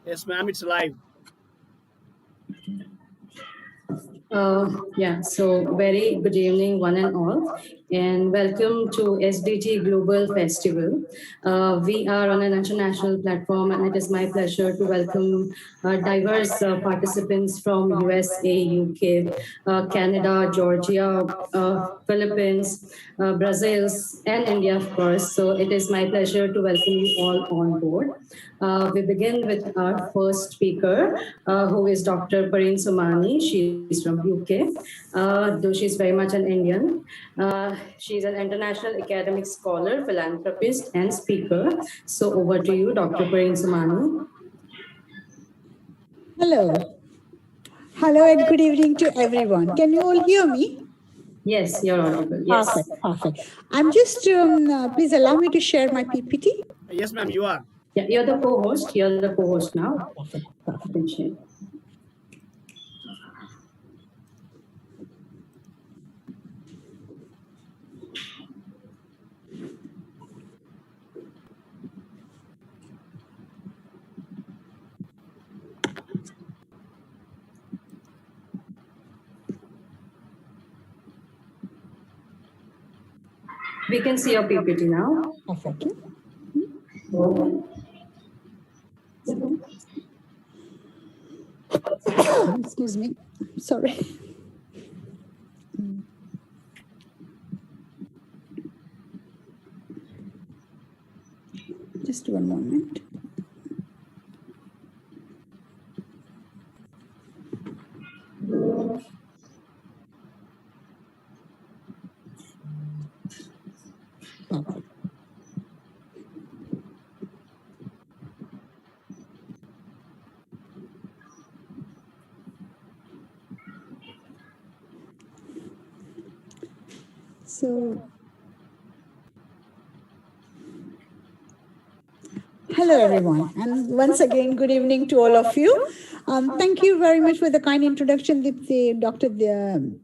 Yes, ma'am, it's live. So very good evening, one and all, and welcome to SDG Global Festival. We are on an international platform, and it is my pleasure to welcome diverse participants from USA, UK, Canada, Georgia, Philippines, Brazil, and India, of course. So it is my pleasure to welcome you all on board. We begin with our first speaker, who is Dr. Pareen Somani. She's from UK, though she's very much an Indian. She's an international academic scholar, philanthropist, and speaker. So over to you, Dr. Pareen Somani. Hello. Hello and good evening to everyone. Can you all hear me? Yes, you're audible. Yes. Perfect. I'm just, please allow me to share my PPT. Yes, ma'am, you are. Yeah, you're the co-host. You're the co-host now. Perfect. We can see your PPT now. Perfect. Excuse me. Sorry. Just one moment. Perfect. So, hello everyone, and once again, good evening to all of you. Thank you very much for the kind introduction, Dipti. Dr. Dipti,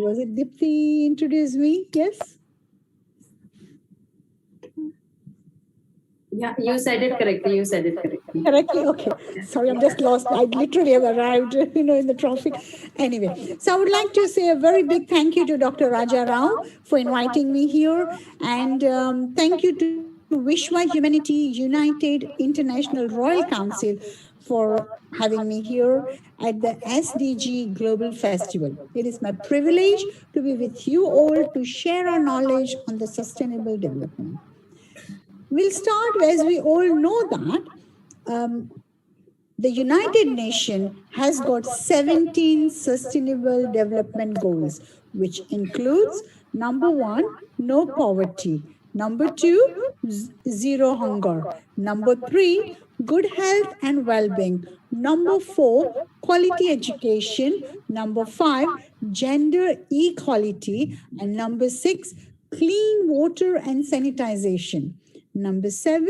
was it Dipti introduced me? Yes? Yeah, you said it correctly. Correctly? Okay. Sorry, I'm just lost. I literally have arrived, in the traffic. Anyway, so I would like to say a very big thank you to Dr. Raja Rao for inviting me here. And thank you to Vishwa Humanity United International Royal Council for having me here at the SDG Global Festival. It is my privilege to be with you all to share our knowledge on the sustainable development. We'll start as we all know that the United Nations has got 17 sustainable development goals, which includes number 1, no poverty. Number 2, zero hunger. Number 3, good health and well-being. Number 4, quality education. Number 5, gender equality. And number 6, clean water and sanitization. Number 7,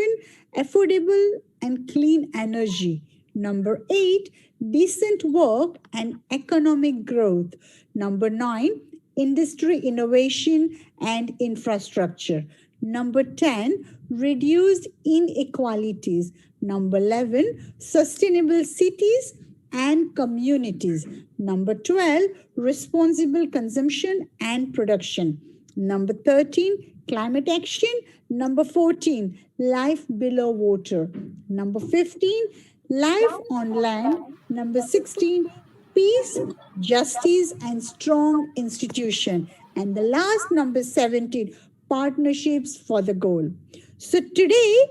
affordable and clean energy. Number 8, decent work and economic growth. Number 9, industry innovation and infrastructure. Number 10, reduced inequalities. Number 11, sustainable cities and communities. Number 12, responsible consumption and production. Number 13, climate action. Number 14, life below water. Number 15, life on land. Number 16, peace, justice, and strong institution. And the last, number 17, partnerships for the goal. So today,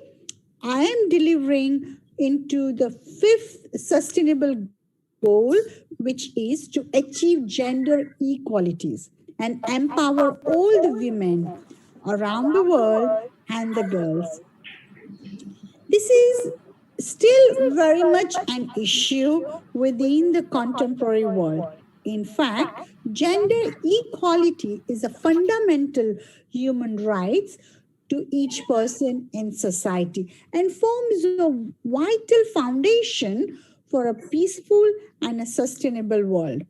I am delivering into the 5th sustainable goal, which is to achieve gender equalities and empower all the women around the world and the girls. This is still very much an issue within the contemporary world. In fact, gender equality is a fundamental human right to each person in society and forms a vital foundation for a peaceful and a sustainable world.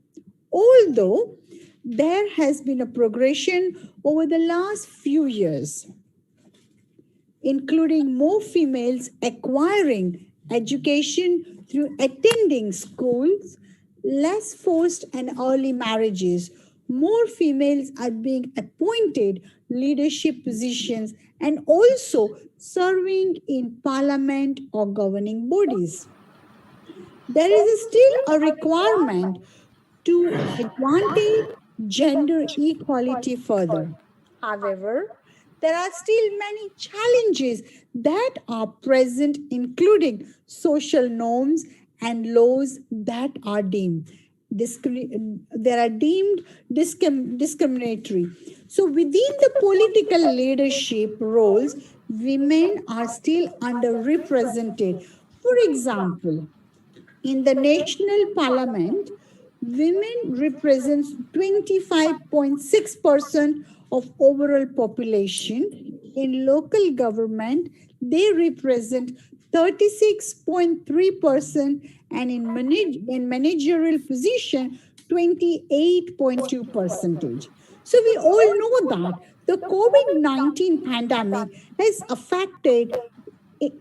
Although there has been a progression over the last few years, including more females acquiring education through attending schools, less forced and early marriages. More females are being appointed leadership positions and also serving in parliament or governing bodies. There is still a requirement to advantage gender equality further. However, there are still many challenges that are present, including social norms and laws that are deemed discriminatory. So within the political leadership roles, women are still underrepresented. For example, in the national parliament, women represents 25.6% of overall population. In local government, they represent 36.3%, and in managerial position, 28.2 percentage. So we all know that the COVID-19 pandemic has affected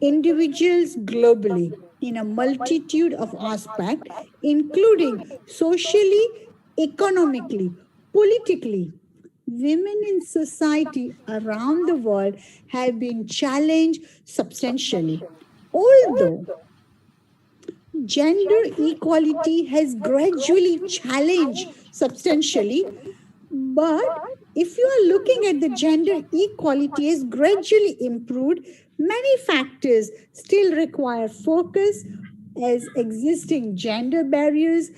individuals globally in a multitude of aspects, including socially, economically, politically. Women in society around the world have been challenged substantially. Although gender equality has gradually challenged substantially, but if you are looking at the gender equality has gradually improved, many factors still require focus as existing gender barriers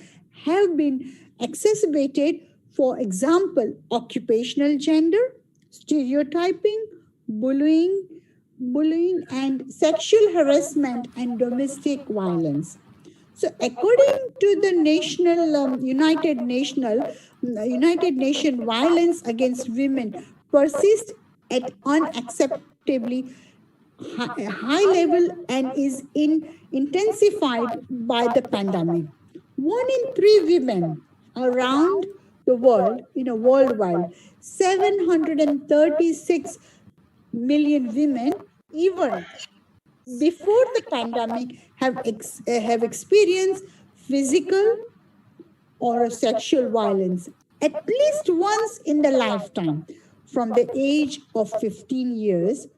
have been exacerbated. For example, occupational gender, stereotyping, bullying and sexual harassment and domestic violence. So, according to the United Nation, violence against women persists at unacceptably high level and is intensified by the pandemic. 1 in 3 women around the world, worldwide, 736 million women, even before the pandemic, have experienced physical or sexual violence at least once in the lifetime from the age of 15 years,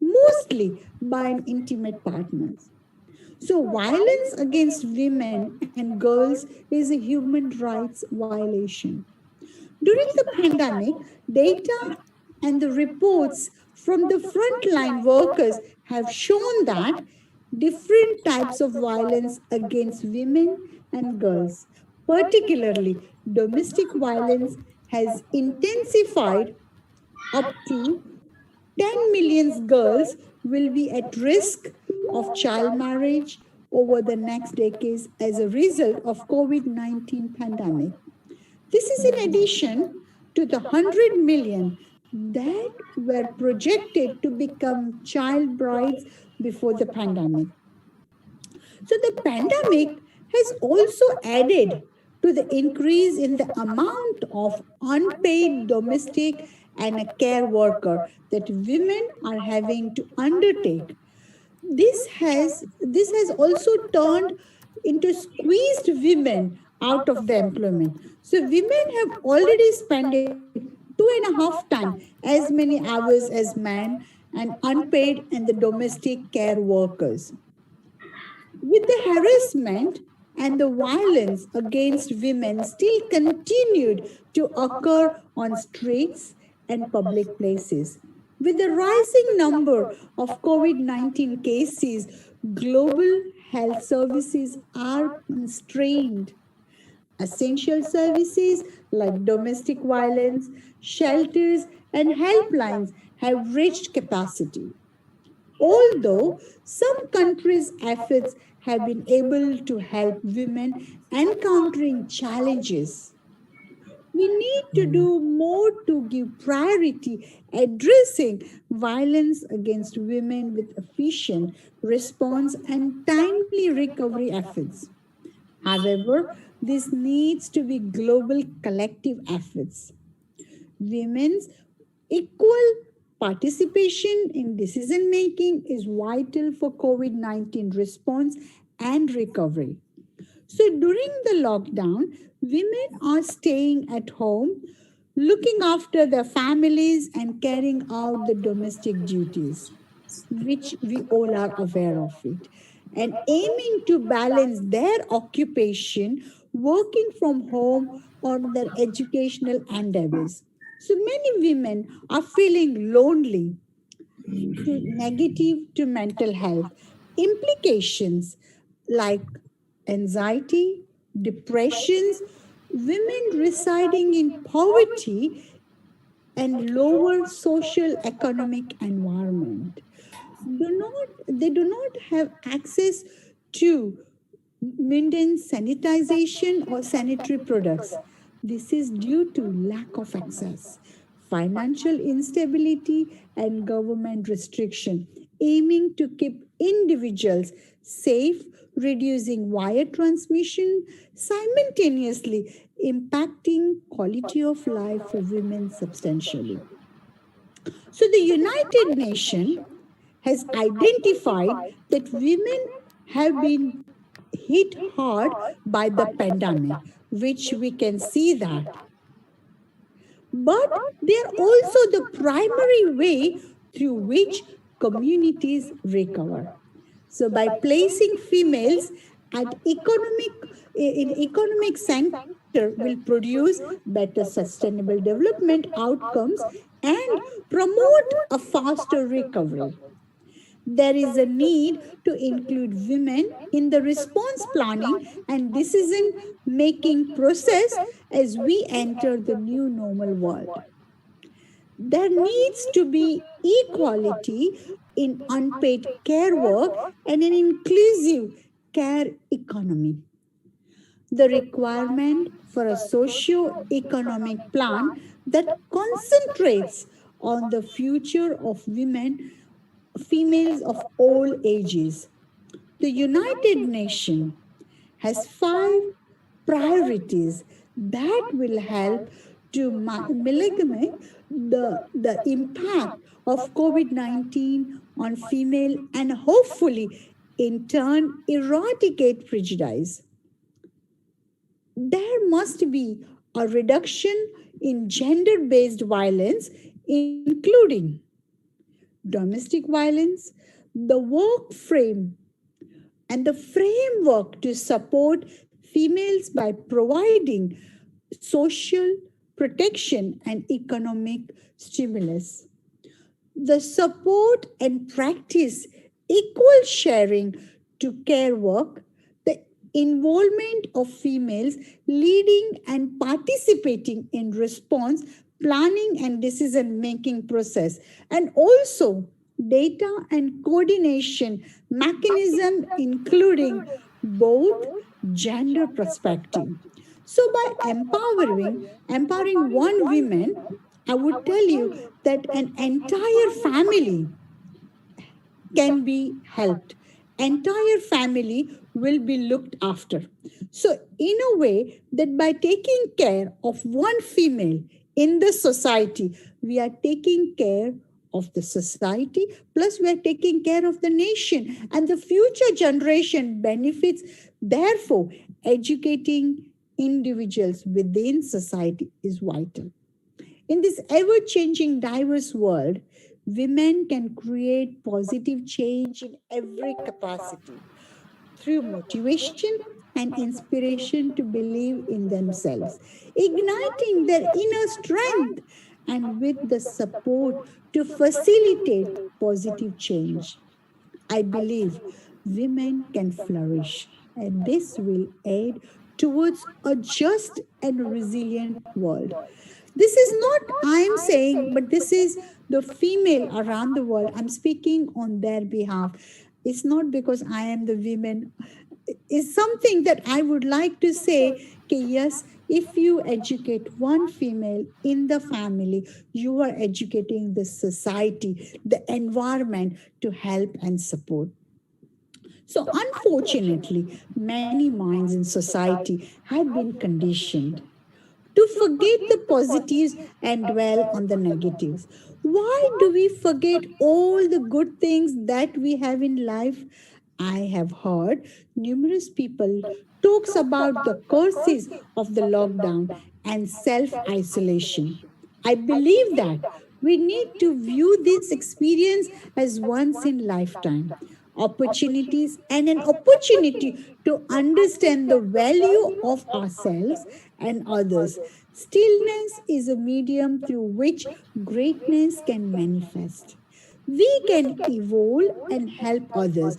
mostly by an intimate partner. So, violence against women and girls is a human rights violation. During the pandemic, data and the reports from the frontline workers have shown that different types of violence against women and girls, particularly domestic violence, has intensified. Up to 10 million girls will be at risk of child marriage over the next decades as a result of COVID-19 pandemic. This is in addition to the 100 million that were projected to become child brides before the pandemic. So the pandemic has also added to the increase in the amount of unpaid domestic and a care worker that women are having to undertake. This has also turned into squeezed women out of the employment. So women have already spent 2.5 times as many hours as men and unpaid and the domestic care workers. With the harassment and the violence against women still continued to occur on streets and public places. With the rising number of COVID-19 cases, global health services are constrained. Essential services like domestic violence, shelters, and helplines have reached capacity. Although some countries' efforts have been able to help women encountering challenges, we need to do more to give priority addressing violence against women with efficient response and timely recovery efforts. However, this needs to be global collective efforts. Women's equal Participation in decision making is vital for COVID 19 response and recovery. So during the lockdown, women are staying at home, looking after their families and carrying out the domestic duties, which we all are aware of it, and aiming to balance their occupation, working from home on their educational endeavors. So many women are feeling lonely to negative to mental health implications like anxiety, depressions, women residing in poverty and lower social economic environment do not have access to mundane sanitization or sanitary products. This is due to lack of access, financial instability, and government restriction, aiming to keep individuals safe, reducing wire transmission, simultaneously impacting quality of life for women substantially. So the United Nations has identified that women have been hit hard by the pandemic, which we can see that. But they are also the primary way through which communities recover. So by placing females at economic center will produce better sustainable development outcomes and promote a faster recovery. There is a need to include women in the response planning and decision making process as we enter the new normal world. There needs to be equality in unpaid care work and an inclusive care economy. The requirement for a socio-economic plan that concentrates on the future of women, females of all ages. The United Nations has 5 priorities that will help to mitigate the impact of COVID 19 on female and hopefully in turn eradicate prejudice. There must be a reduction in gender based violence, including domestic violence, the work frame, and the framework to support females by providing social protection and economic stimulus. The support and practice equal sharing to care work, the involvement of females leading and participating in response planning and decision making process, and also data and coordination mechanism including both gender perspective. So by empowering one woman, I would tell you that an entire family can be helped. Entire family will be looked after. So in a way that by taking care of one female in the society, we are taking care of the society, plus we are taking care of the nation and the future generation benefits. Therefore, educating individuals within society is vital. In this ever-changing diverse world, women can create positive change in every capacity through motivation and inspiration to believe in themselves, igniting their inner strength and with the support to facilitate positive change. I believe women can flourish, and this will aid towards a just and resilient world. This is not I am saying, but this is the female around the world. I'm speaking on their behalf. It's not because I am the women. It's something that I would like to say, okay, yes, if you educate one female in the family, you are educating the society, the environment to help and support. So, unfortunately, many minds in society have been conditioned to forget the positives and dwell on the negatives. Why do we forget all the good things that we have in life? I have heard numerous people talks about the curses of the lockdown and self-isolation. I believe that we need to view this experience as once in lifetime opportunities and an opportunity to understand the value of ourselves and others. Stillness is a medium through which greatness can manifest. We can evolve and help others.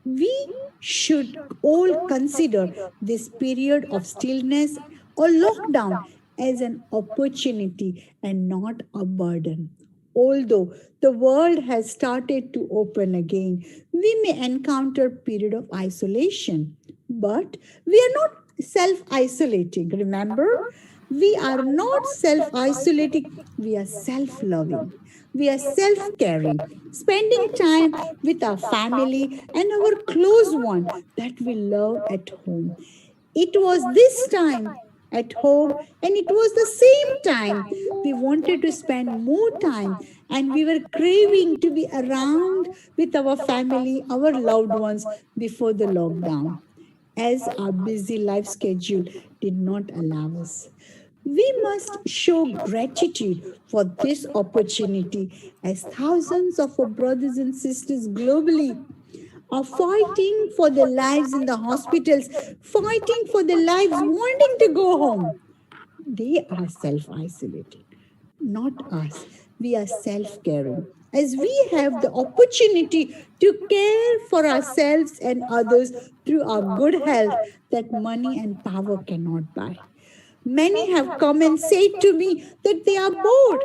We should all consider this period of stillness or lockdown as an opportunity and not a burden. Although the world has started to open again, we may encounter period of isolation, but we are not self-isolating. Remember, we are not self-isolating, we are self-loving. We are self-caring, spending time with our family and our close one that we love at home. It was this time at home, and it was the same time we wanted to spend more time, and we were craving to be around with our family, our loved ones before the lockdown, as our busy life schedule did not allow us. We must show gratitude for this opportunity as thousands of our brothers and sisters globally are fighting for their lives in the hospitals, fighting for their lives, wanting to go home. They are self isolated, not us. We are self caring. As we have the opportunity to care for ourselves and others through our good health that money and power cannot buy. Many have come and said to me that they are bored,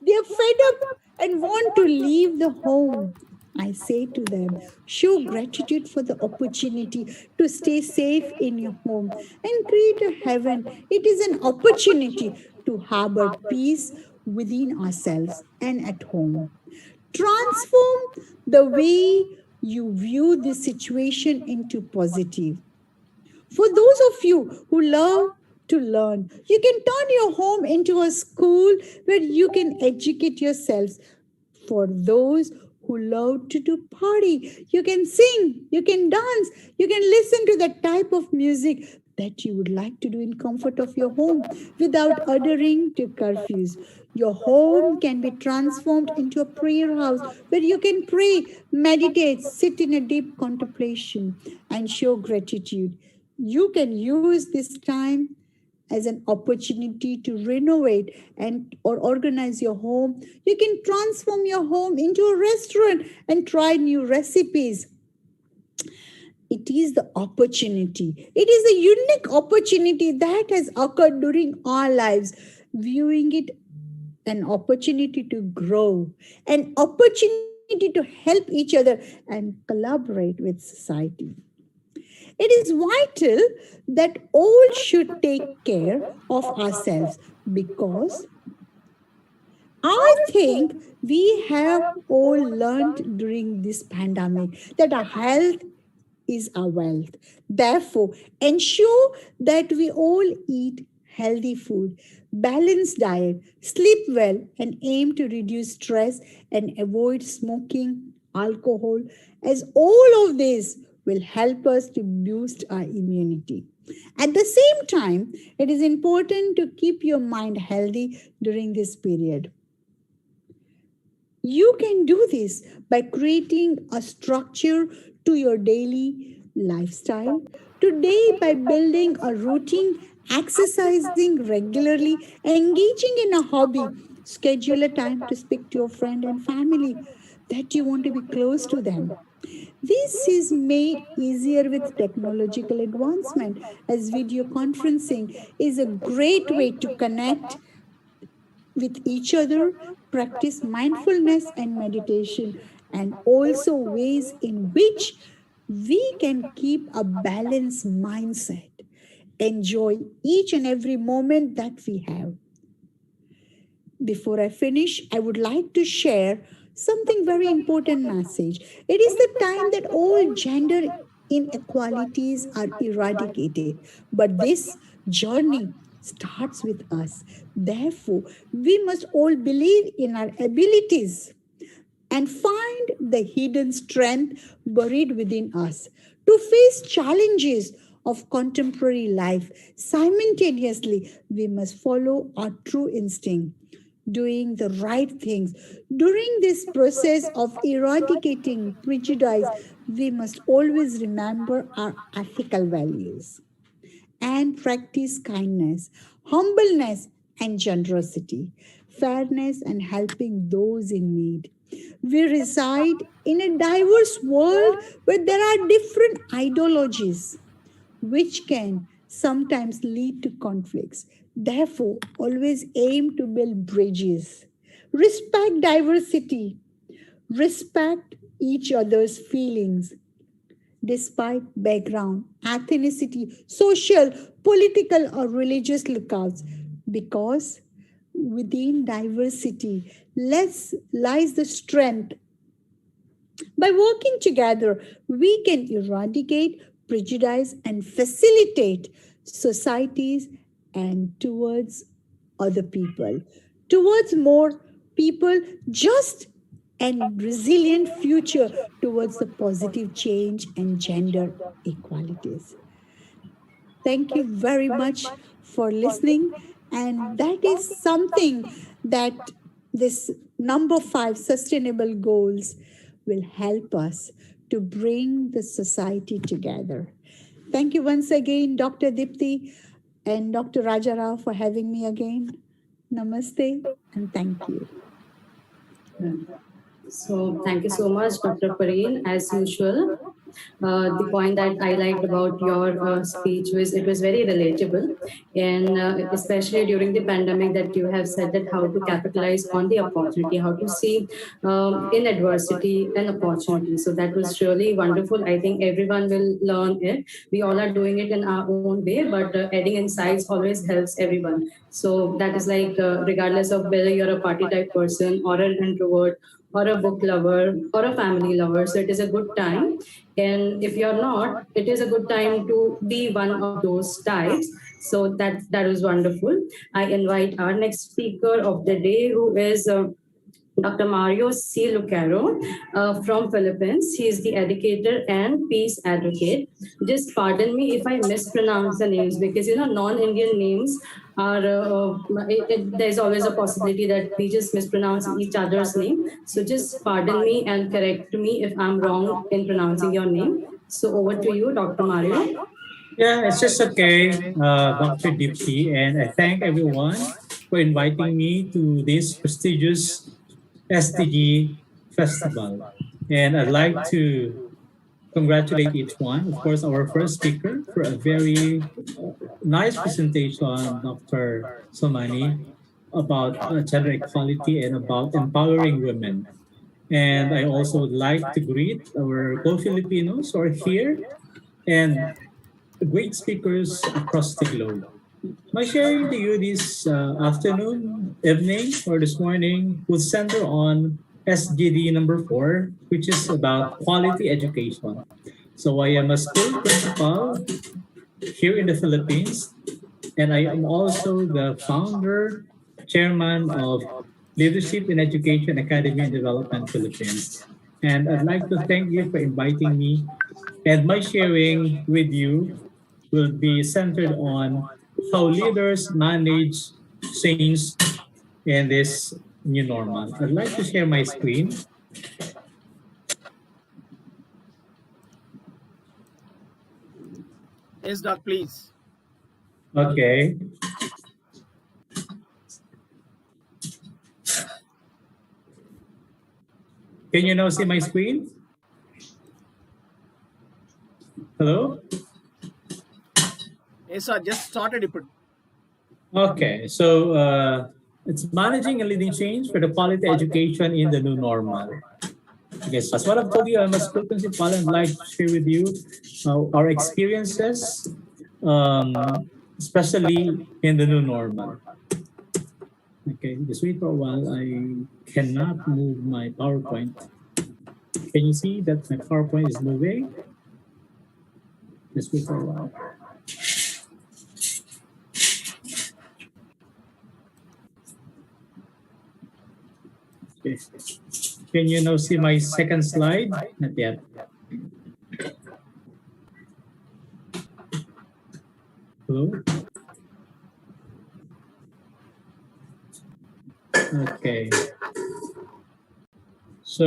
they are fed up and want to leave the home. I say to them, show gratitude for the opportunity to stay safe in your home and create a heaven. It is an opportunity to harbor peace within ourselves and at home. Transform the way you view this situation into positive. For those of you who love to learn, you can turn your home into a school where you can educate yourselves. For those who love to do party, you can sing, you can dance, you can listen to the type of music that you would like to do in comfort of your home without adhering to curfews. Your home can be transformed into a prayer house where you can pray, meditate, sit in a deep contemplation, and show gratitude. You can use this time as an opportunity to renovate and or organize your home. You can transform your home into a restaurant and try new recipes. It is the opportunity. It is a unique opportunity that has occurred during our lives. Viewing it an opportunity to grow, an opportunity to help each other and collaborate with society. It is vital that all should take care of ourselves because I think we have all learned during this pandemic that our health is our wealth. Therefore, ensure that we all eat healthy food, balanced diet, sleep well, and aim to reduce stress and avoid smoking, alcohol, as all of this will help us to boost our immunity. At the same time, it is important to keep your mind healthy during this period. You can do this by creating a structure to your daily lifestyle. Today, by building a routine, exercising regularly, engaging in a hobby, schedule a time to speak to your friend and family that you want to be close to them. This is made easier with technological advancement as video conferencing is a great way to connect with each other, practice mindfulness and meditation, and also ways in which we can keep a balanced mindset. Enjoy each and every moment that we have. Before I finish, I would like to share something very important message. It is the time that all gender inequalities are eradicated. But this journey starts with us. Therefore, we must all believe in our abilities and find the hidden strength buried within us to face challenges of contemporary life. Simultaneously, we must follow our true instinct, doing the right things. During this process of eradicating prejudice, we must always remember our ethical values and practice kindness, humbleness, and generosity, fairness, and helping those in need. We reside in a diverse world where there are different ideologies, which can sometimes lead to conflicts. Therefore, always aim to build bridges. Respect diversity, respect each other's feelings, despite background, ethnicity, social, political, or religious lookouts, because within diversity lies the strength. By working together, we can eradicate prejudice and facilitate societies and towards other people, towards more people, just and resilient future towards the positive change and gender equalities. Thank you very much for listening. And that is something that this number 5 sustainable goals will help us to bring the society together. Thank you once again, Dr. Dipti and Dr. Rajarao, for having me again. Namaste and thank you. So thank you so much, Dr. Pareen. As usual, the point that I liked about your speech was it was very relatable, and especially during the pandemic, that you have said that how to capitalize on the opportunity, how to see in adversity an opportunity. So that was really wonderful. I think everyone will learn it. We all are doing it in our own way, but adding insights always helps everyone. So that is like regardless of whether you're a party type person or an introvert or a book lover or a family lover. So it is a good time. And if you're not, it is a good time to be one of those types. So that was wonderful. I invite our next speaker of the day, who is Dr. Mario C. Lucero from Philippines. He is the educator and peace advocate. Just pardon me if I mispronounce the names, because non-Indian names are there's always a possibility that we just mispronounce each other's name. So just pardon me and correct me if I'm wrong in pronouncing your name. So over to you, Dr. Mario. Yeah, it's just okay, Dr. Dipti, and I thank everyone for inviting me to this prestigious SDG festival. And I'd like to congratulate each one. Of course, our first speaker for a very nice presentation, Dr. Somani, about gender equality and about empowering women. And I also would like to greet our co-Filipinos who are here and great speakers across the globe. My sharing to you this afternoon, evening, or this morning will center on SGD number 4, which is about quality education. So I am a school principal here in the Philippines, and I am also the founder, chairman of Leadership in Education Academy and Development Philippines. And I'd like to thank you for inviting me. And my sharing with you will be centered on how leaders manage change in this new normal. I'd like to share my screen. Yes, Doc, please. Okay. Can you now see my screen? Hello? Yes, sir. Just started it. Okay, so it's managing and leading change for the quality education in the new normal. Okay, so as what I've told you, I'm a school principal and I'd like to share with you our experiences, especially in the new normal. Okay, just wait for a while. I cannot move my PowerPoint. Can you see that my PowerPoint is moving? Just wait for a while. Okay. Can you now see my second slide? Not yet. Hello? Okay. So,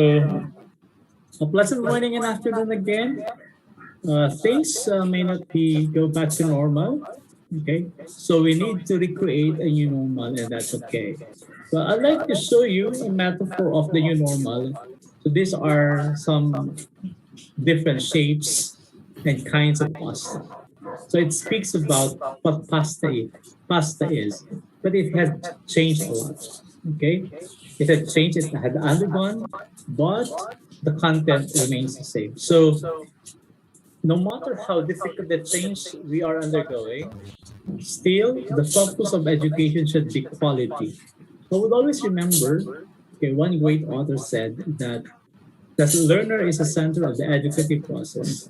a pleasant morning and afternoon again. Things may not be go back to normal. Okay. So we need to recreate a new normal, and that's okay. Well, I'd like to show you a metaphor of the new normal. So these are some different shapes and kinds of pasta. So it speaks about what pasta is, but it has changed a lot. Okay, it had changed, it had undergone, but the content remains the same. So no matter how difficult the change we are undergoing, still the focus of education should be quality. I would always remember, okay, one great author said that the learner is the center of the educative process.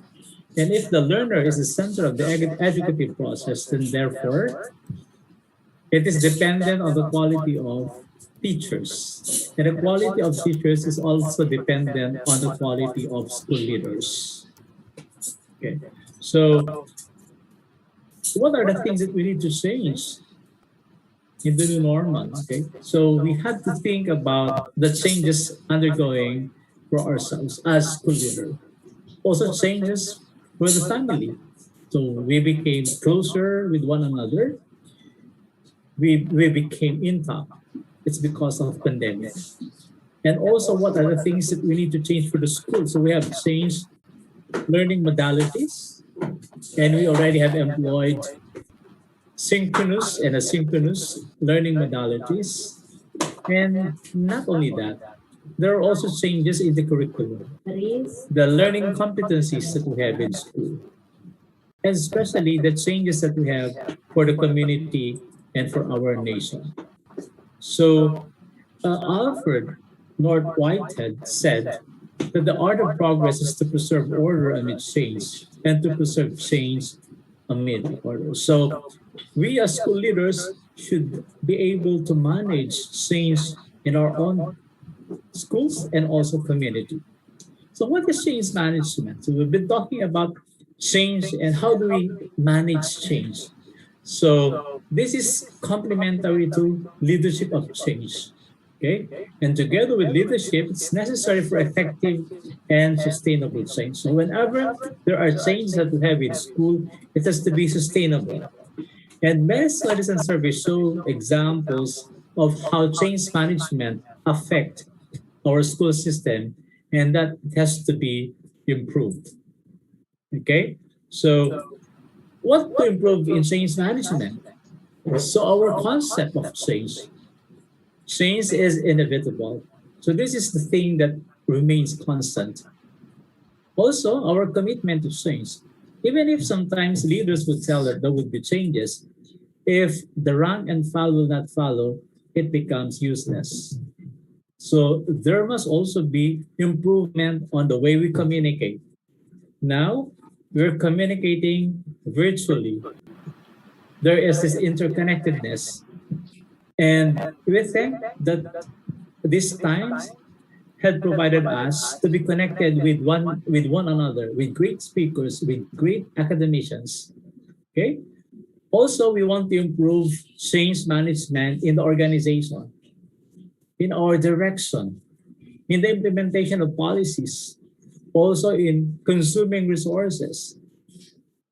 And if the learner is the center of the educative process, then therefore it is dependent on the quality of teachers. And the quality of teachers is also dependent on the quality of school leaders. Okay. So what are the things that we need to change in the new normal? Okay. So we have to think about the changes undergoing for ourselves as school leader. Also changes for the family. So we became closer with one another. We became intact. It's because of pandemic. And also, what are the things that we need to change for the school? So we have changed learning modalities, and we already have employed synchronous and asynchronous learning modalities. And not only that, there are also changes in the curriculum, the learning competencies that we have in school, and especially the changes that we have for the community and for our nation. So, Alfred Lord Whitehead said that the art of progress is to preserve order amid change and to preserve change amid order. So, we as school leaders should be able to manage change in our own schools and also community. So, what is change management? So, we've been talking about change and how do we manage change. So, this is complementary to leadership of change. Okay, and together with leadership, it's necessary for effective and sustainable change. So, whenever there are changes that we have in school, it has to be sustainable. And many studies and surveys show examples of how change management affect our school system, and that it has to be improved. Okay, so what to improve in change management? So our concept of change is inevitable. So this is the thing that remains constant. Also, our commitment to change. Even if sometimes leaders would tell that there would be changes, if the rank and file will not follow, it becomes useless. So there must also be improvement on the way we communicate. Now, we're communicating virtually. There is this interconnectedness. And we think that these times had provided us to be connected with one another, with great speakers, with great academicians. Okay. Also, we want to improve change management in the organization, in our direction, in the implementation of policies, also in consuming resources.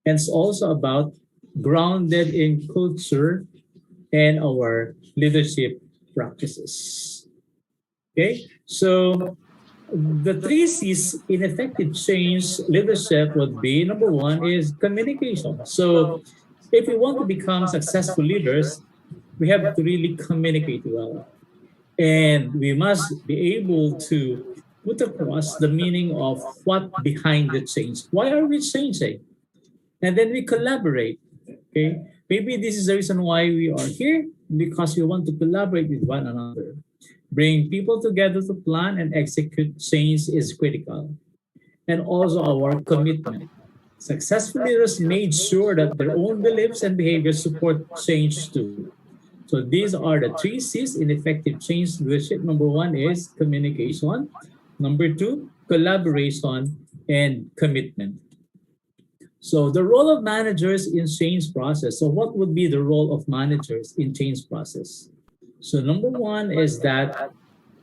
And it's also about grounded in culture and our leadership practices. Okay, so the three C's in effective change leadership would be number one is communication. So if we want to become successful leaders, we have to really communicate well. And we must be able to put across the meaning of what behind the change. Why are we changing? And then we collaborate. Okay, maybe this is the reason why we are here, because we want to collaborate with one another. Bring people together to plan and execute change is critical. And also our commitment. Successful leaders made sure that their own beliefs and behaviors support change too. So these are the three C's in effective change leadership. Number one is communication. Number two, collaboration and commitment. So the role of managers in change process. So what would be the role of managers in change process? So number one is that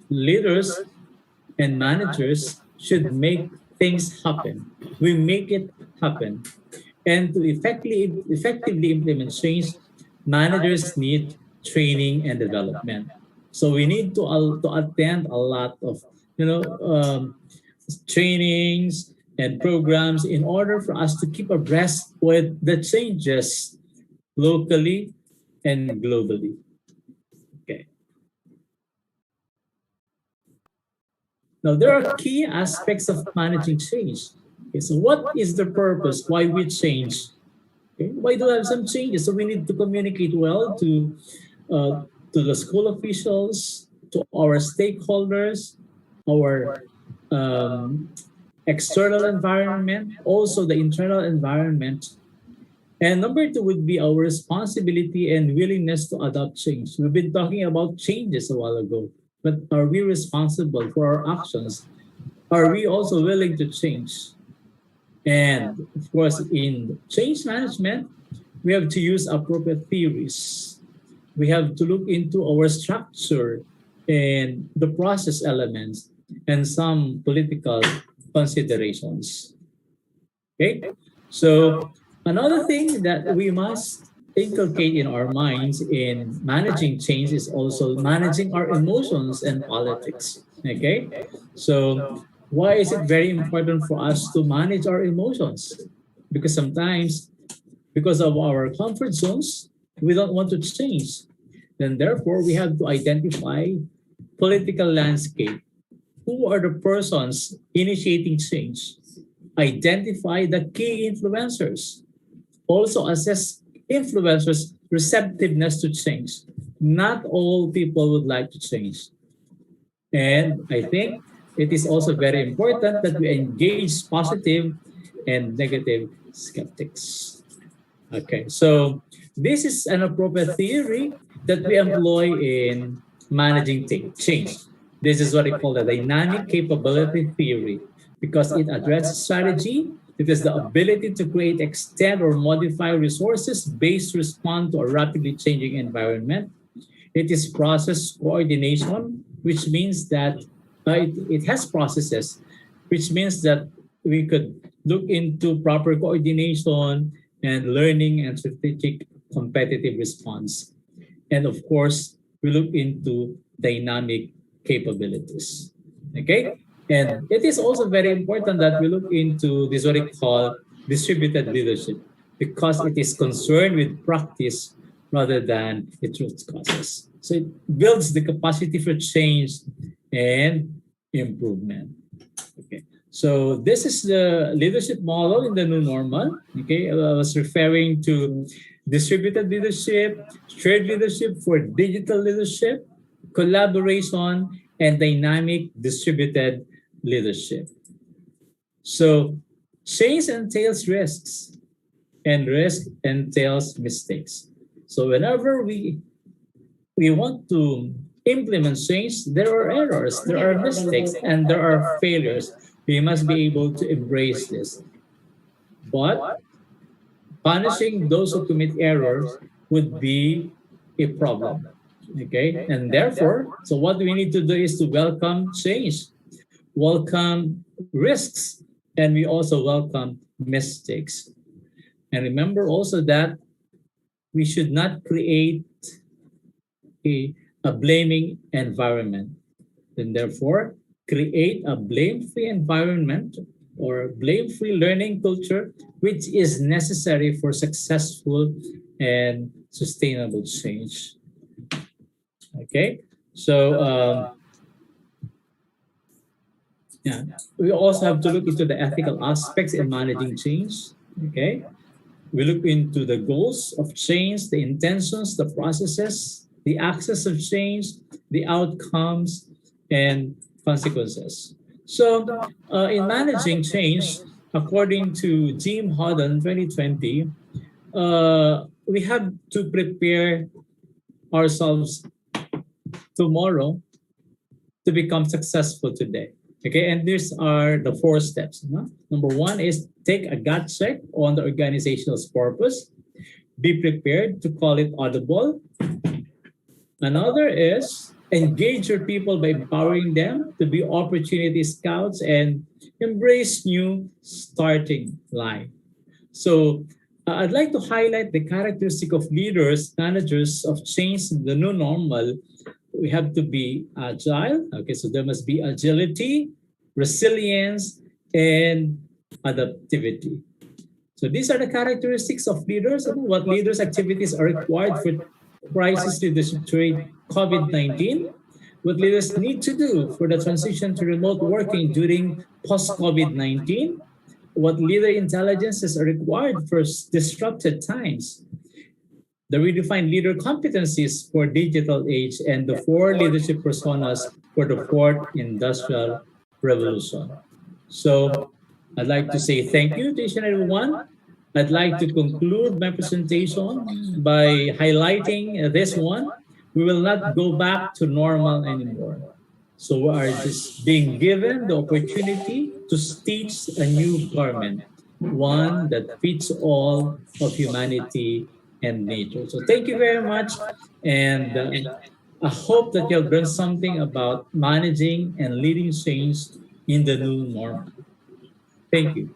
leaders and managers should make things happen. We make it happen. And to effectively implement change, managers need training and development. So we need to attend a lot of trainings and programs in order for us to keep abreast with the changes locally and globally. Okay. Now, there are key aspects of managing change. Okay, so what is the purpose? Why we change? Okay, why do we have some changes? So we need to communicate well to the school officials, to our stakeholders, our external environment, also the internal environment. And number two would be our responsibility and willingness to adopt change. We've been talking about changes a while ago, but are we responsible for our actions? Are we also willing to change? And of course, in change management, we have to use appropriate theories. We have to look into our structure and the process elements and some political considerations. Okay, so another thing that we must inculcate in our minds in managing change is also managing our emotions and politics. Okay, so why is it very important for us to manage our emotions? Because sometimes, because of our comfort zones, we don't want to change. Then therefore, we have to identify political landscape. Who are the persons initiating change? Identify the key influencers. Also assess influencers' receptiveness to change. Not all people would like to change. And I think it is also very important that we engage positive and negative skeptics. Okay, so this is an appropriate theory that we employ in managing change. This is what we call the dynamic capability theory because it addresses strategy. It is the ability to create, extend, or modify resources based to respond to a rapidly changing environment. It is process coordination, which means that it has processes, which means that we could look into proper coordination and learning and strategic competitive response. And of course, we look into dynamic capabilities. Okay? And it is also very important that we look into this what we call distributed leadership because it is concerned with practice rather than its root causes. So it builds the capacity for change and improvement. Okay. So this is the leadership model in the new normal. Okay. I was referring to distributed leadership, shared leadership for digital leadership, collaboration, and dynamic distributed leadership. So change entails risks, and risk entails mistakes. So whenever we want to implement change, there are errors, there are mistakes, and there are failures. We must be able to embrace this. But punishing those who commit errors would be a problem. Okay, and therefore, so what we need to do is to welcome change, welcome risks, and we also welcome mistakes. And remember also that we should not create a blaming environment. And therefore, create a blame-free environment or blame-free learning culture, which is necessary for successful and sustainable change. Okay, so yeah, we also have to look into the ethical aspects in managing change. Okay, we look into the goals of change, the intentions, the processes, the access of change, the outcomes, and consequences. So, in managing change, according to Jim Hodden 2020, we have to prepare ourselves tomorrow to become successful today. Okay, and these are the four steps. No? Number one is take a gut check on the organization's purpose. Be prepared to call it audible. Another is engage your people by empowering them to be opportunity scouts and embrace new starting life. So I'd like to highlight the characteristic of leaders, managers of change, the new normal. We have to be agile. Okay, so there must be agility, resilience, and adaptivity. So these are the characteristics of leaders and what leaders' activities are required for crisis leadership during COVID-19, what leaders need to do for the transition to remote working during post-COVID-19, what leader intelligences are required for disrupted times, the redefined leader competencies for digital age, and the four leadership personas for the fourth industrial revolution. So I'd like to say thank you to each and everyone. I'd like to conclude my presentation by highlighting this one. We will not go back to normal anymore. So we are just being given the opportunity to stitch a new garment, one that fits all of humanity and nature. So thank you very much. And I hope that you have learned something about managing and leading change in the new normal. Thank you.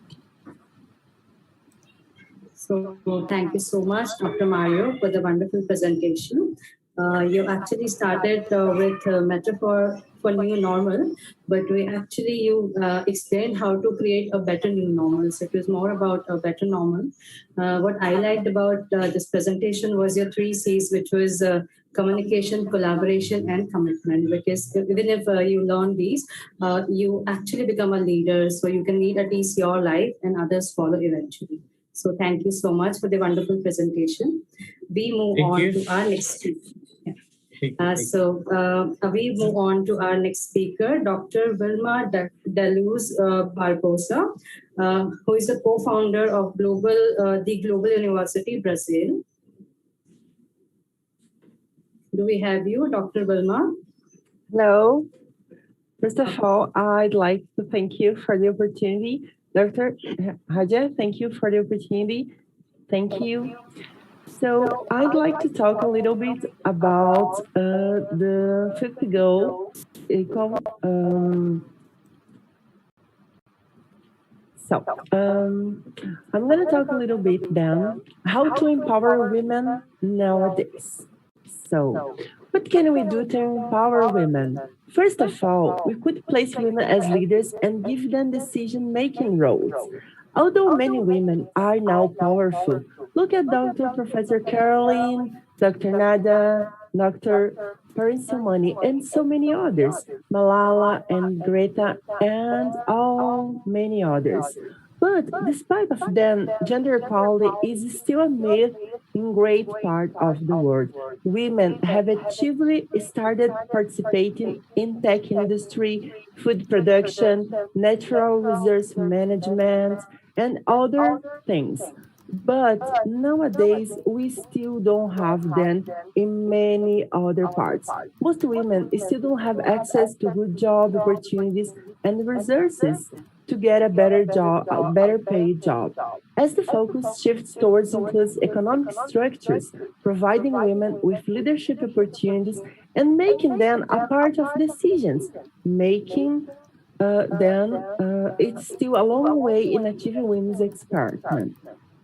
So thank you so much, Dr. Mario, for the wonderful presentation. You actually started with a metaphor for new normal, but you explained how to create a better new normal. So it was more about a better normal. What I liked about this presentation was your three C's, which was communication, collaboration, and commitment. Because even if you learn these, you actually become a leader. So you can lead at least your life and others follow eventually. So thank you so much for the wonderful presentation. We move Thank on you. to our next speaker. Thank We move on to our next speaker, Dr. Vilma Deluz Barbosa, who is the co-founder of the Global University Brazil. Do we have you, Dr. Vilma? Hello. First of all, I'd like to thank you for the opportunity. Dr. Haja, thank you for the opportunity. Thank you. So I'd like to talk a little bit about the fifth goal. I'm going to talk a little bit then how to empower women nowadays. So, what can we do to empower women? First of all, we could place women as leaders and give them decision-making roles. Although many women are now powerful, look at Dr. Professor Caroline, Dr. Nada, Dr. Parinsamani, and so many others, Malala and Greta, and all many others. But despite of them, gender equality is still a myth in great part of the world. Women have actively started participating in tech industry, food production, natural resource management, and other things. But nowadays, we still don't have them in many other parts. Most women still don't have access to good job opportunities and resources to get a better job, a better paid job. As the focus shifts towards includes economic structures, providing women with leadership opportunities and making them a part of decisions, making it's still a long way in achieving women's empowerment.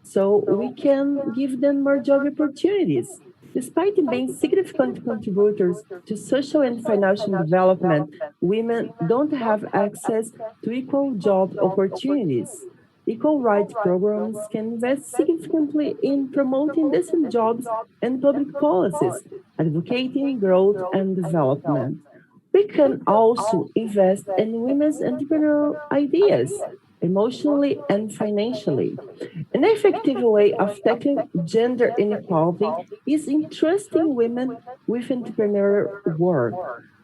So we can give them more job opportunities. Despite being significant contributors to social and financial development, women don't have access to equal job opportunities. Equal rights programs can invest significantly in promoting decent jobs and public policies, advocating growth and development. We can also invest in women's entrepreneurial ideas, emotionally and financially. An effective way of tackling gender inequality is entrusting women with entrepreneurial work.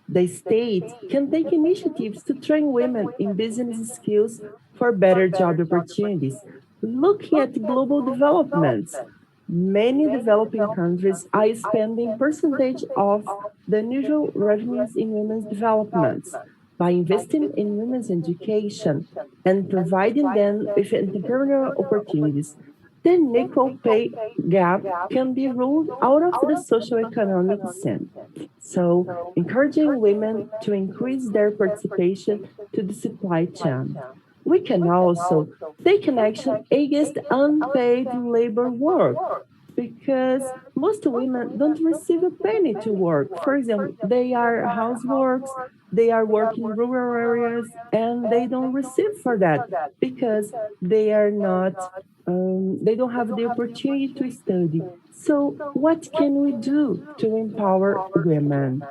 The state can take initiatives to train women in business skills for better job opportunities. Looking at global developments, Many developing countries are spending percentage of the usual revenues in women's developments by investing in women's education and providing them with entrepreneurial opportunities. The equal pay gap can be ruled out of the socioeconomic scene. So, encouraging women to increase their participation to the supply chain. We can also take an action against unpaid labor work because most women don't receive a penny to work. For example, they are houseworks, they are working in rural areas, and they don't receive for that because they are not, they don't have the opportunity to study. So, what can we do to empower women?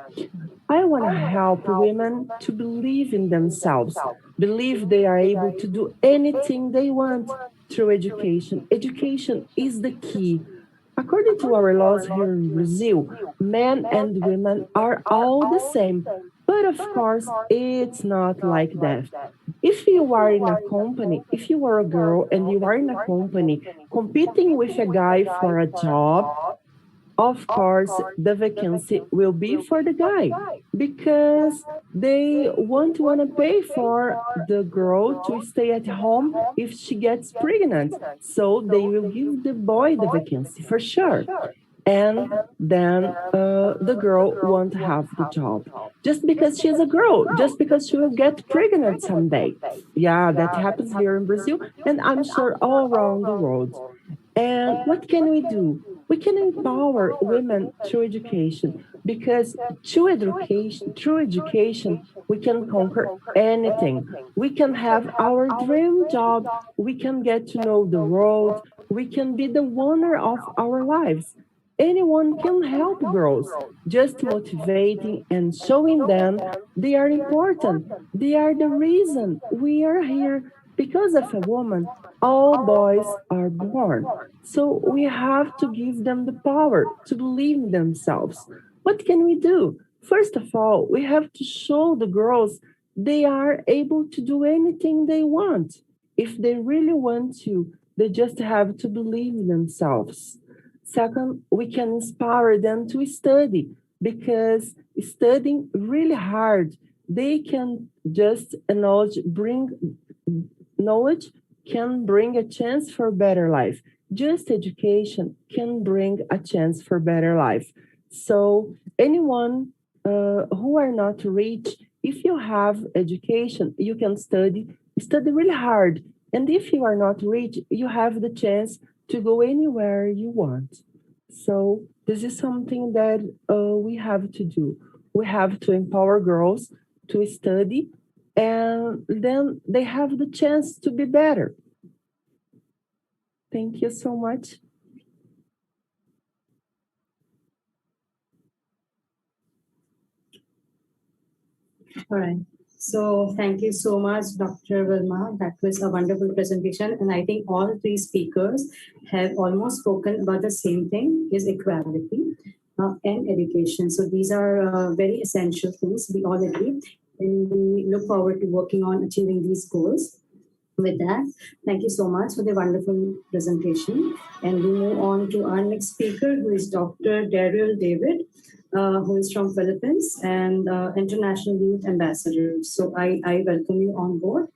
I want to help women to believe in themselves, believe they are able to do anything they want through education. Education is the key. According to our laws here in Brazil, men and women are all the same. But of course, it's not like that. If you are in a company, if you are a girl and you are in a company competing with a guy for a job, of course, the vacancy will be for the guy because they won't want to pay for the girl to stay at home if she gets pregnant. So they will give the boy the vacancy for sure. And then the girl won't have the job just because she's a girl, just because she will get pregnant someday. Yeah, that happens here in Brazil, and I'm sure all around the world. And what can we do? We can empower women through education because through education, we can conquer anything. We can have our dream job. We can get to know the world. We can be the owner of our lives. Anyone can help girls, just motivating and showing them they are important. They are the reason we are here. Because of a woman, all boys are born. So we have to give them the power to believe in themselves. What can we do? First of all, we have to show the girls they are able to do anything they want. If they really want to, they just have to believe in themselves. Second, we can inspire them to study because studying really hard, they can just knowledge can bring a chance for better life. Just education can bring a chance for better life. So anyone who are not rich, if you have education, you can study really hard. And if you are not rich, you have the chance to go anywhere you want. So this is something that we have to do. We have to empower girls to study, and then they have the chance to be better. Thank you so much. All right. So thank you so much, Dr. Vilma. That was a wonderful presentation. And I think all three speakers have almost spoken about the same thing, is equality and education. So these are very essential things, we all agree. And we look forward to working on achieving these goals. With that, thank you so much for the wonderful presentation. And we move on to our next speaker, who is Dr. Daryl David, who is from Philippines and International Youth Ambassador. So I welcome you on board.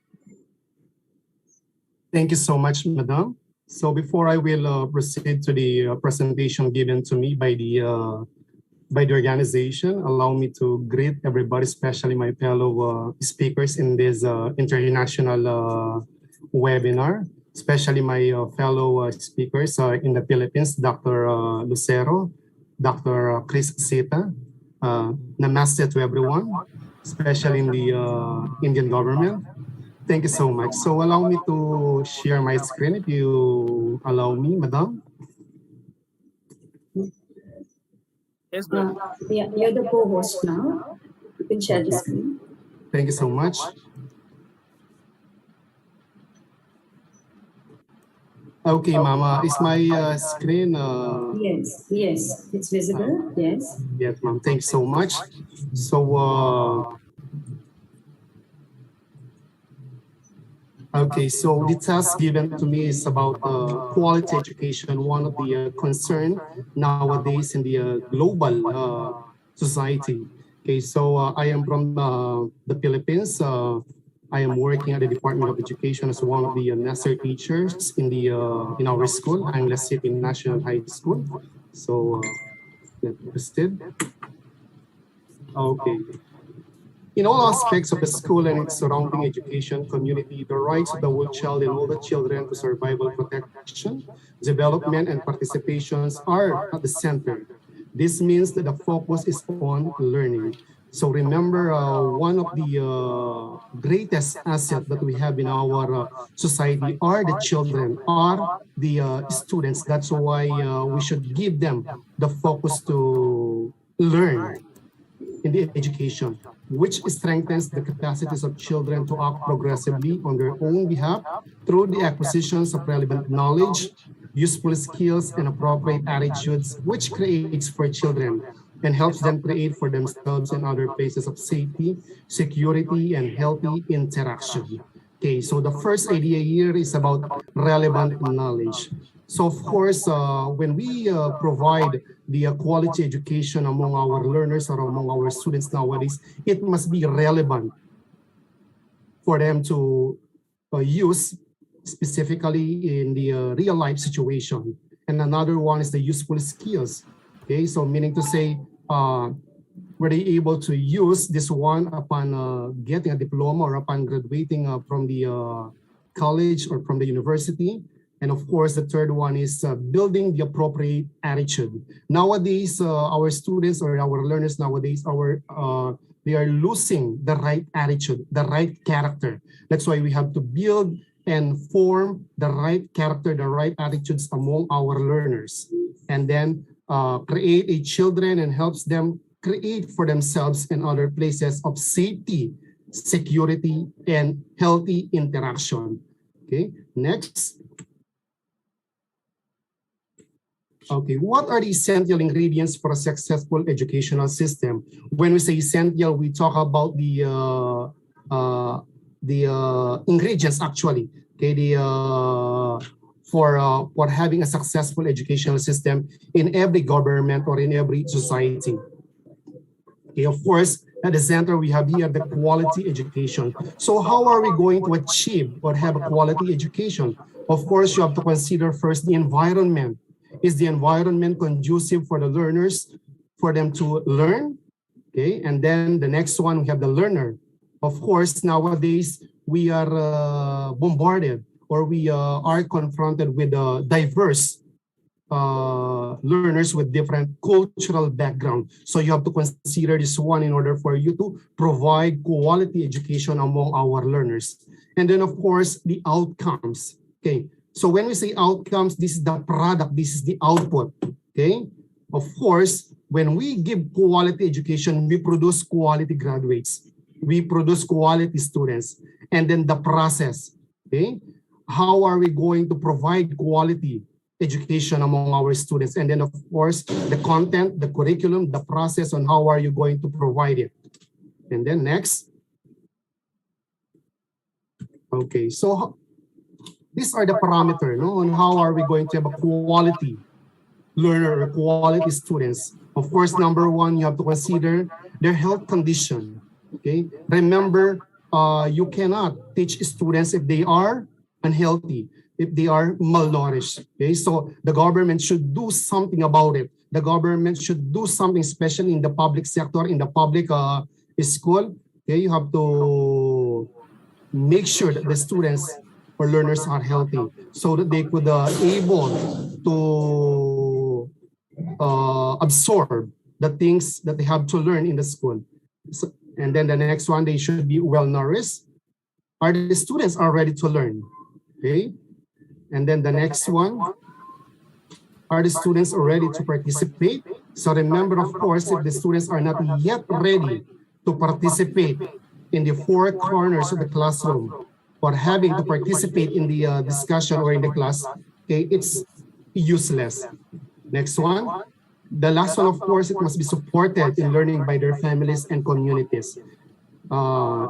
Thank you so much, Madam. So before I will proceed to the presentation given to me by the organization, allow me to greet everybody, especially my fellow speakers in this international webinar, especially my fellow speakers in the Philippines, Dr. Lucero, Dr. Chris Sita. Namaste to everyone, especially in the Indian government. Thank you so much. So allow me to share my screen if you allow me, Madam. Yes, brother. Yeah, you're the co-host now. You can share the screen. Thank you so much. Okay, Mama, is my screen? Yes, it's visible. Yes. Yes, Ma'am. Thanks so much. So, Okay, so the task given to me is about quality education, one of the concern nowadays in the global society. Okay, so I am from the Philippines. I am working at the Department of Education as one of the nursery teachers in our school, Anglo City National High School. So let's proceed. Okay. In all aspects of the school and its surrounding education community, the rights of the whole child and all the children to survival, protection, development, and participations are at the center. This means that the focus is on learning. So remember, one of the greatest assets that we have in our society are the children, are the students. That's why we should give them the focus to learn in the education, which strengthens the capacities of children to act progressively on their own behalf through the acquisitions of relevant knowledge, useful skills, and appropriate attitudes, which creates for children and helps them create for themselves and other places of safety, security, and healthy interaction. Okay, so the first idea here is about relevant knowledge. So of course, when we provide the quality education among our learners or among our students nowadays, it must be relevant for them to use specifically in the real life situation. And another one is the useful skills. Okay, so meaning to say, were they able to use this one upon getting a diploma or upon graduating from the college or from the university? And of course, the third one is building the appropriate attitude. Nowadays, our students or our learners nowadays, they are losing the right attitude, the right character. That's why we have to build and form the right character, the right attitudes among our learners. And then create a children and helps them create for themselves and other places of safety, security, and healthy interaction. Okay, next. Okay, what are the essential ingredients for a successful educational system? When we say essential, we talk about the ingredients actually. Okay, for having a successful educational system in every government or in every society. Okay, of course, at the center we have here the quality education. So how are we going to achieve or have a quality education? Of course, you have to consider first the environment. Is the environment conducive for the learners, for them to learn? Okay, and then the next one, we have the learner. Of course, nowadays, we are bombarded or we are confronted with diverse learners with different cultural background. So you have to consider this one in order for you to provide quality education among our learners. And then, of course, the outcomes. Okay. So when we say outcomes, this is the product, this is the output, okay? Of course, when we give quality education, we produce quality graduates, we produce quality students, and then the process, okay? How are we going to provide quality education among our students? And then of course, the content, the curriculum, the process on how are you going to provide it? And then next. Okay, so these are the parameters, no, on how are we going to have a quality learner or quality students. Of course, number one, you have to consider their health condition. Okay, remember, you cannot teach students if they are unhealthy, if they are malnourished. Okay, so the government should do something about it. The government should do something, especially in the public sector, in the public school. Okay, you have to make sure that the students or learners are healthy so that they could able to absorb the things that they have to learn in the school. So, and then the next one, they should be well nourished. Are the students are ready to learn? Okay. And then the next one, are the students ready to participate? So remember, of course, if the students are not yet ready to participate in the four corners of the classroom, or having to participate in the discussion or in the class, okay, it's useless. Next one. The last one, of course, it must be supported in learning by their families and communities.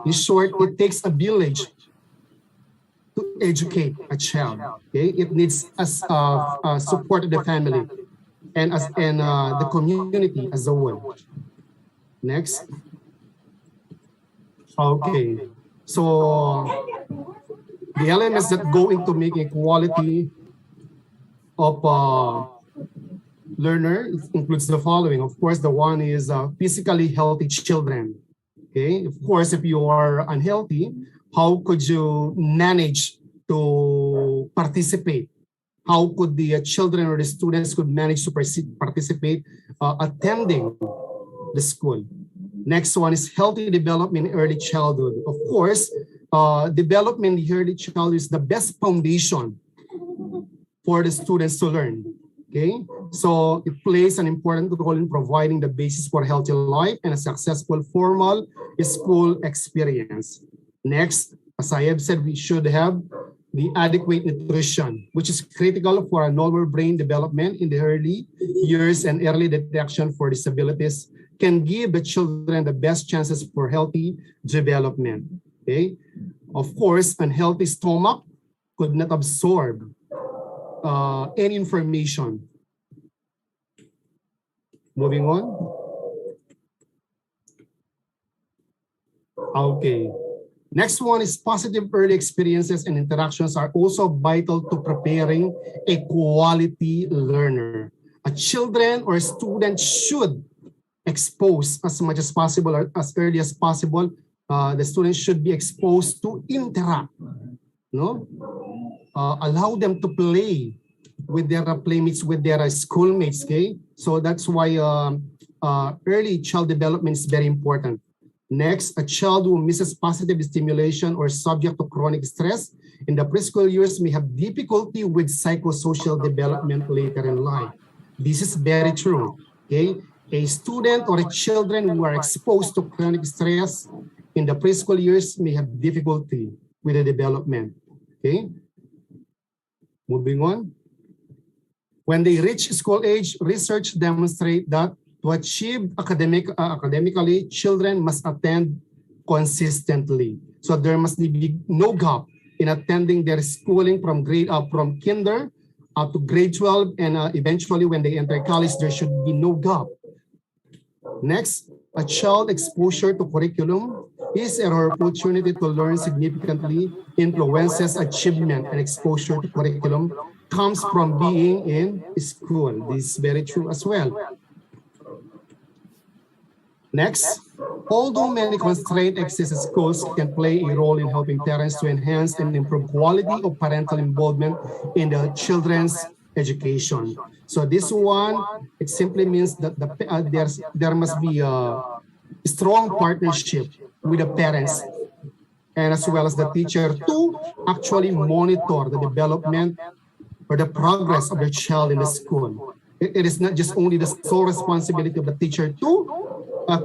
In short, it takes a village to educate a child. Okay, it needs support of the family and the community as a whole. Next. Okay, so the elements that go into making quality of learner includes the following. Of course, the one is physically healthy children. Okay, of course, if you are unhealthy, how could you manage to participate? How could the children or the students could manage to participate attending the school? Next one is healthy development in early childhood. Of course, development in early childhood is the best foundation for the students to learn. Okay, so it plays an important role in providing the basis for healthy life and a successful formal school experience. Next, as I have said, we should have the adequate nutrition, which is critical for a normal brain development in the early years, and early detection for disabilities can give the children the best chances for healthy development. Okay, of course, unhealthy stomach could not absorb any information. Moving on. Okay. Next one is positive early experiences and interactions are also vital to preparing a quality learner. A children or student should expose as much as possible or as early as possible. The students should be exposed to interact. No? Allow them to play with their playmates, with their schoolmates. Okay, so that's why early child development is very important. Next, a child who misses positive stimulation or subject to chronic stress in the preschool years may have difficulty with psychosocial development later in life. This is very true. Okay, a student or a children who are exposed to chronic stress in the preschool years may have difficulty with the development. Okay, moving on. When they reach school age, research demonstrates that to achieve academically, children must attend consistently. So there must be no gap in attending their schooling from from kinder up to grade 12, and eventually when they enter college, there should be no gap. Next, a child exposure to curriculum his or her opportunity to learn significantly influences achievement, and exposure to curriculum comes from being in school. This is very true as well. Next, although many constraint exist, schools can play a role in helping parents to enhance and improve quality of parental involvement in the children's education. So this one, it simply means that there must be a strong partnership with the parents and as well as the teacher to actually monitor the development or the progress of the child in the school. It is not just only the sole responsibility of the teacher to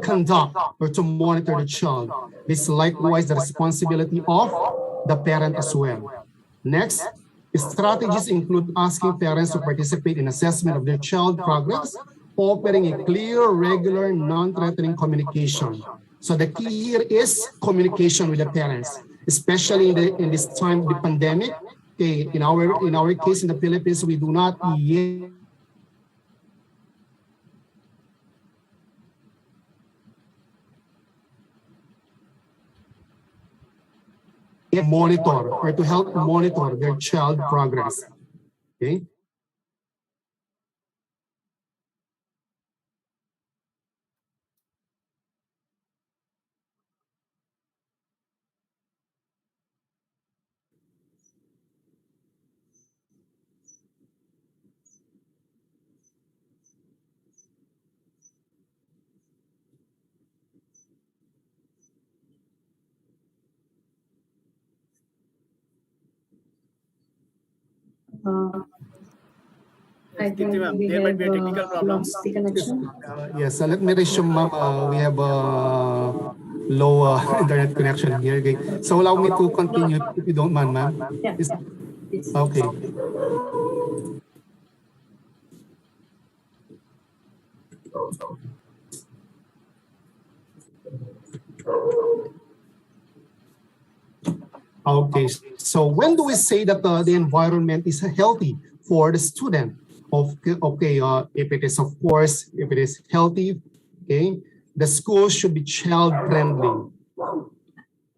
conduct or to monitor the child. This is likewise the responsibility of the parent as well. Next, strategies include asking parents to participate in assessment of their child progress, offering a clear, regular, non-threatening communication. So the key here is communication with the parents, especially in this time of the pandemic. Okay, in our case in the Philippines, we do not yet monitor or to help monitor their child progress. Okay. I think we there might have be a technical problem. lost the connection. Yes, let me resume, ma'am. We have low internet connection here. Okay. So allow me to continue if you don't mind, ma'am. Yeah, Is- yeah. Please. Okay. Okay, so when do we say that the environment is healthy for the student? Okay, if it is, of course, if it is healthy, okay, the school should be child-friendly.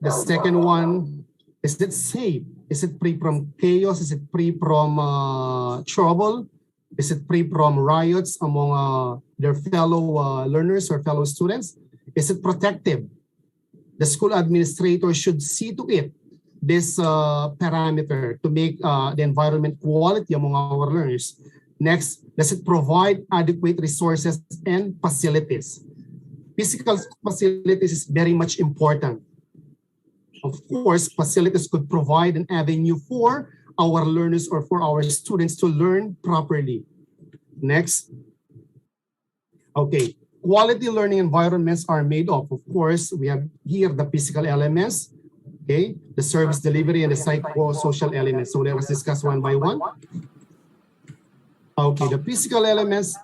The second one, is it safe? Is it free from chaos? Is it free from trouble? Is it free from riots among their fellow learners or fellow students? Is it protective? The school administrator should see to it this parameter to make the environment quality among our learners. Next, does it provide adequate resources and facilities? Physical facilities is very much important. Of course, facilities could provide an avenue for our learners or for our students to learn properly. Next. Okay, quality learning environments are made of course, we have here the physical elements, okay, the service delivery and the psychosocial elements. So let us discuss one by one. Okay, the physical elements,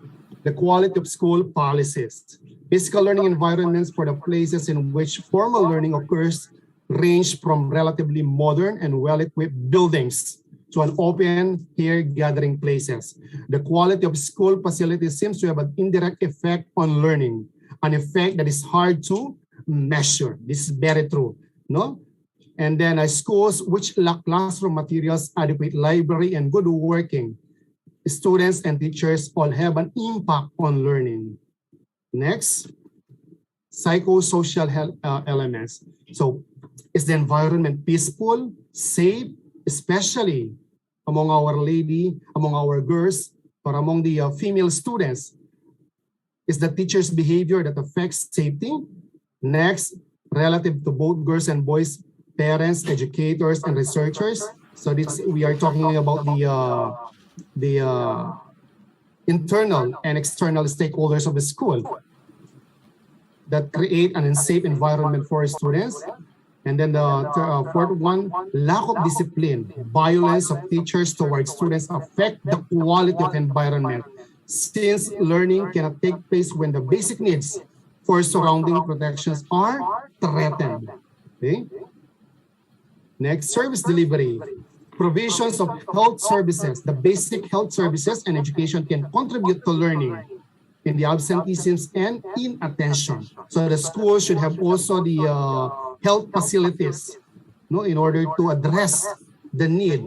the quality of school policies. Physical learning environments for the places in which formal learning occurs range from relatively modern and well-equipped buildings to an open, air gathering places. The quality of school facilities seems to have an indirect effect on learning, an effect that is hard to measure. This is very true, no? And then schools which lack classroom materials, adequate library, and good working students and teachers all have an impact on learning. Next, psychosocial elements. So, is the environment peaceful, safe, especially among our girls, or among the female students? Is the teacher's behavior that affects safety? Next, relative to both girls and boys, parents, educators, and researchers. So this, we are talking about the internal and external stakeholders of the school that create an unsafe environment for students. And then the fourth one, lack of discipline, violence of teachers towards students affect the quality of environment, since learning cannot take place when the basic needs for surrounding protections are threatened. Okay? Next, service delivery. Provisions of health services, the basic health services and education can contribute to learning in the absenteeisms and inattention. So the school should have also the health facilities, no, in order to address the need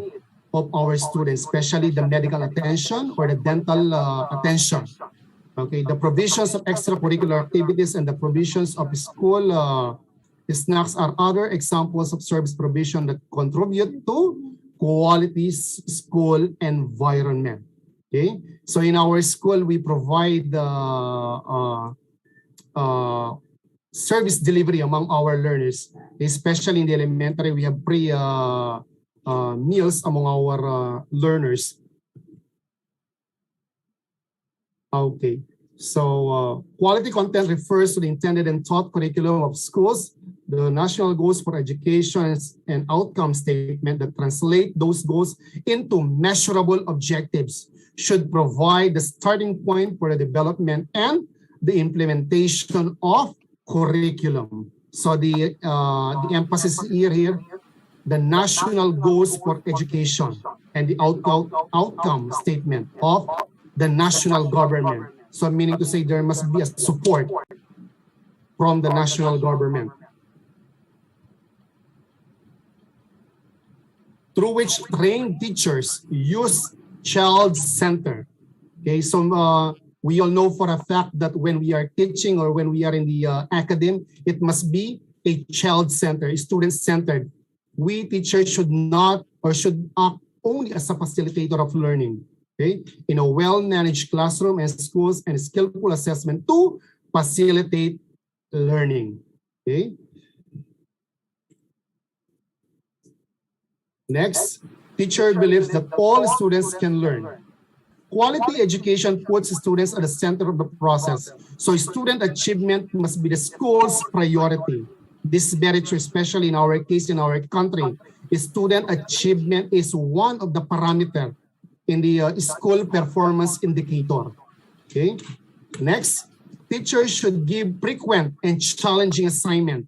of our students, especially the medical attention or the dental attention. Okay, the provisions of extracurricular activities and the provisions of school snacks are other examples of service provision that contribute to quality school environment. Okay, so in our school we provide service delivery among our learners, especially in the elementary. We have free meals among our learners. Okay, so quality content refers to the intended and taught curriculum of schools, the national goals for education and outcome statement that translate those goals into measurable objectives, should provide the starting point for the development and the implementation of curriculum. So the emphasis here, the national goals for education and the outcome statement of the national government. So meaning to say there must be a support from the national government, through which trained teachers use child center. Okay, so we all know for a fact that when we are teaching or when we are in the academy, it must be a child center, student centered. We teachers should not or should act only as a facilitator of learning. Okay, in a well-managed classroom and schools and skillful assessment to facilitate learning. Okay. Next, teacher believes that all students can learn. Quality education puts students at the center of the process. So student achievement must be the school's priority. This is very true, especially in our case, in our country. Student achievement is one of the parameters in the school performance indicator. Okay. Next, teachers should give frequent and challenging assignment,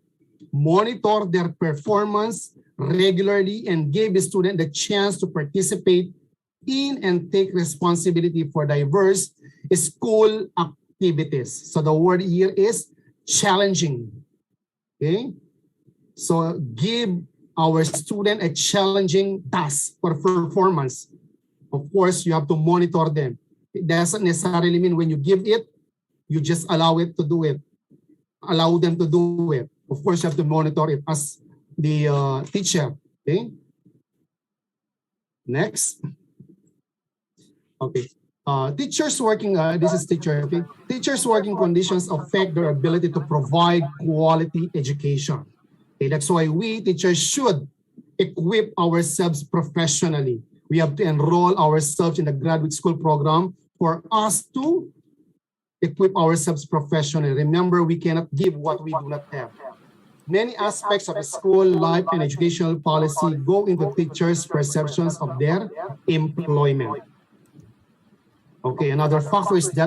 monitor their performance, regularly and give the student the chance to participate in and take responsibility for diverse school activities. So the word here is challenging. Okay, so give our student a challenging task for performance. Of course, you have to monitor them. It doesn't necessarily mean when you give it, you just allow it to do it. Allow them to do it. Of course, you have to monitor it as the teacher. Okay. Next. Okay. Teachers working, this is teacher, okay? Teachers working conditions affect their ability to provide quality education. Okay, that's why we teachers should equip ourselves professionally. We have to enroll ourselves in the graduate school program for us to equip ourselves professionally. Remember, we cannot give what we do not have. Many aspects of school life and educational policy go into teachers' perceptions of their employment. Okay, another factor is that